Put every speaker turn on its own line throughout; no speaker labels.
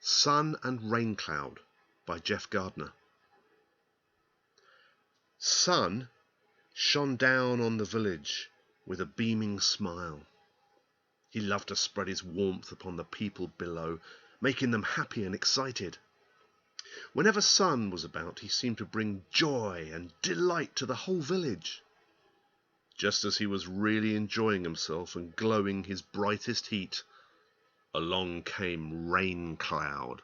Sun and Raincloud by Jeff Gardner. Sun shone down on the village with a beaming smile. He loved to spread his warmth upon the people below, making them happy and excited. Whenever Sun was about, he seemed to bring joy and delight to the whole village. Just as he was really enjoying himself and glowing his brightest heat, along came Raincloud.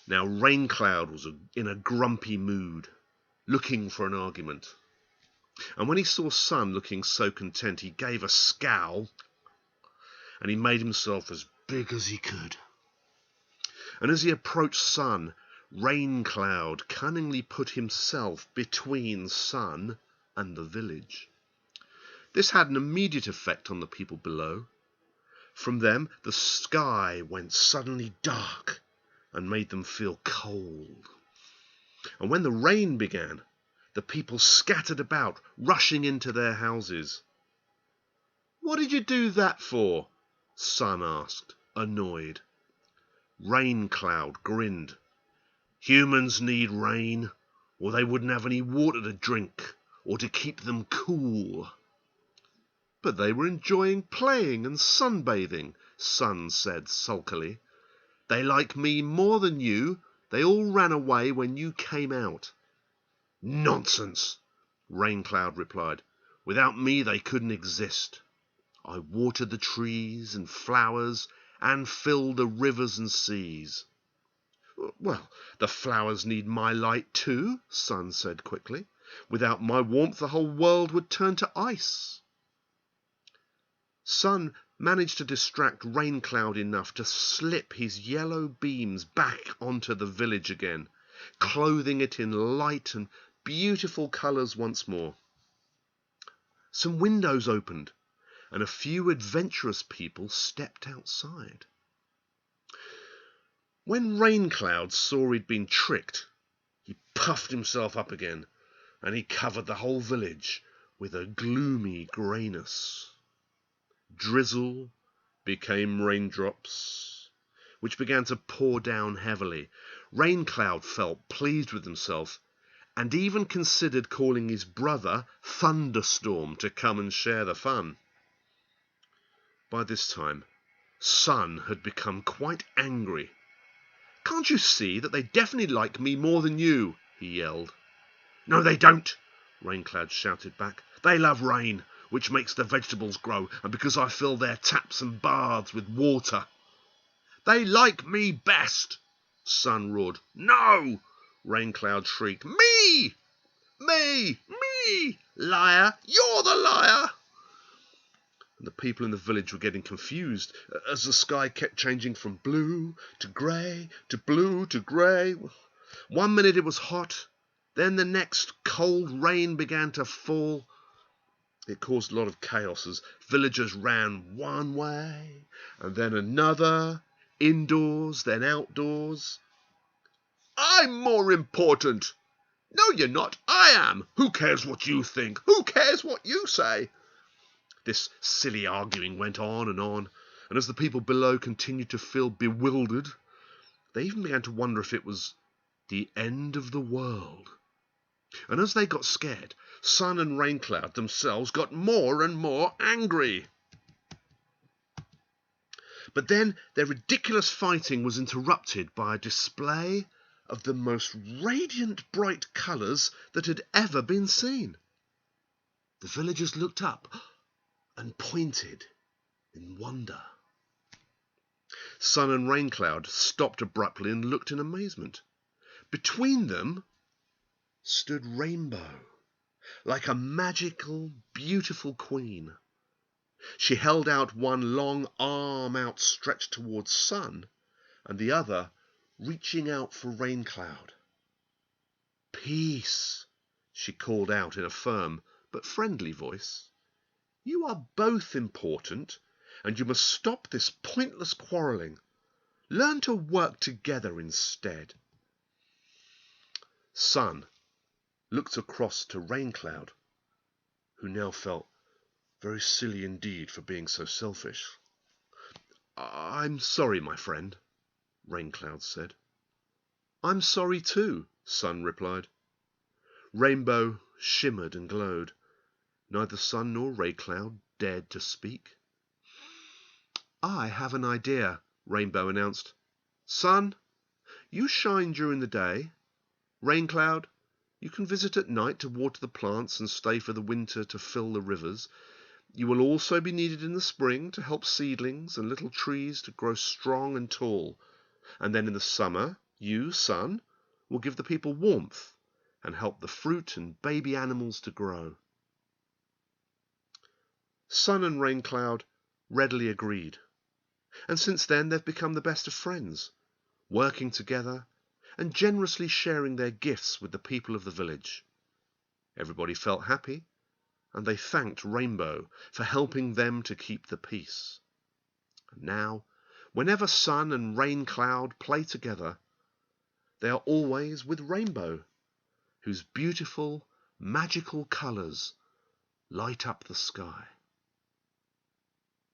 Now Raincloud was in a grumpy mood, looking for an argument. And when he saw Sun looking so content, he gave a scowl, and he made himself as big as he could. And as he approached Sun, Raincloud cunningly put himself between Sun and the village. This had an immediate effect on the people below. From them, the sky went suddenly dark and made them feel cold. And when the rain began, the people scattered about, rushing into their houses. "What did you do that for?" Sun asked, annoyed. Raincloud grinned. "Humans need rain, or they wouldn't have any water to drink or to keep them cool." "But they were enjoying playing and sunbathing," Sun said sulkily. "They like me more than you. They all ran away when you came out." "Nonsense," Raincloud replied. "Without me they couldn't exist. I watered the trees and flowers and filled the rivers and seas." "Well, the flowers need my light too," Sun said quickly. "Without my warmth the whole world would turn to ice." Sun managed to distract Raincloud enough to slip his yellow beams back onto the village again, clothing it in light and beautiful colours once more. Some windows opened, and a few adventurous people stepped outside. When Raincloud saw he'd been tricked, he puffed himself up again, and he covered the whole village with a gloomy greyness. Drizzle became raindrops, which began to pour down heavily. Raincloud felt pleased with himself, and even considered calling his brother Thunderstorm to come and share the fun. By this time, Sun had become quite angry. "Can't you see that they definitely like me more than you?" he yelled. "No, they don't," Raincloud shouted back. "They love rain, which makes the vegetables grow, and because I fill their taps and baths with water." "They like me best," Sun roared. "No!" Raincloud shrieked. "Me! Me! Me! Liar! You're the liar!" And the people in the village were getting confused as the sky kept changing from blue to grey to blue to grey. One minute it was hot, then the next cold rain began to fall. It caused a lot of chaos as villagers ran one way and then another, indoors, then outdoors. "I'm more important." "No, you're not. I am. Who cares what you think? Who cares what you say?" This silly arguing went on, and as the people below continued to feel bewildered, they even began to wonder if it was the end of the world. And as they got scared, Sun and Raincloud themselves got more and more angry. But then their ridiculous fighting was interrupted by a display of the most radiant bright colours that had ever been seen. The villagers looked up and pointed in wonder. Sun and Raincloud stopped abruptly and looked in amazement. Between them stood Rainbow, like a magical, beautiful queen. She held out one long arm outstretched towards Sun, and the other reaching out for Raincloud. "Peace," she called out in a firm but friendly voice. "You are both important, and you must stop this pointless quarrelling. Learn to work together instead." Sun looked across to Raincloud, who now felt very silly indeed for being so selfish. "I'm sorry, my friend," Raincloud said. I'm sorry too, Sun replied. Rainbow shimmered and glowed. Neither Sun nor Raincloud dared to speak. I have an idea, Rainbow announced. Sun, you shine during the day. Raincloud, you can visit at night to water the plants and stay for the winter to fill the rivers. You will also be needed in the spring to help seedlings and little trees to grow strong and tall. And then in the summer, you, Sun, will give the people warmth and help the fruit and baby animals to grow. Sun and Raincloud readily agreed, and since then they've become the best of friends, working together and generously sharing their gifts with the people of the village. Everybody felt happy, and they thanked Rainbow for helping them to keep the peace. And now, whenever Sun and Raincloud play together, they are always with Rainbow, whose beautiful, magical colours light up the sky.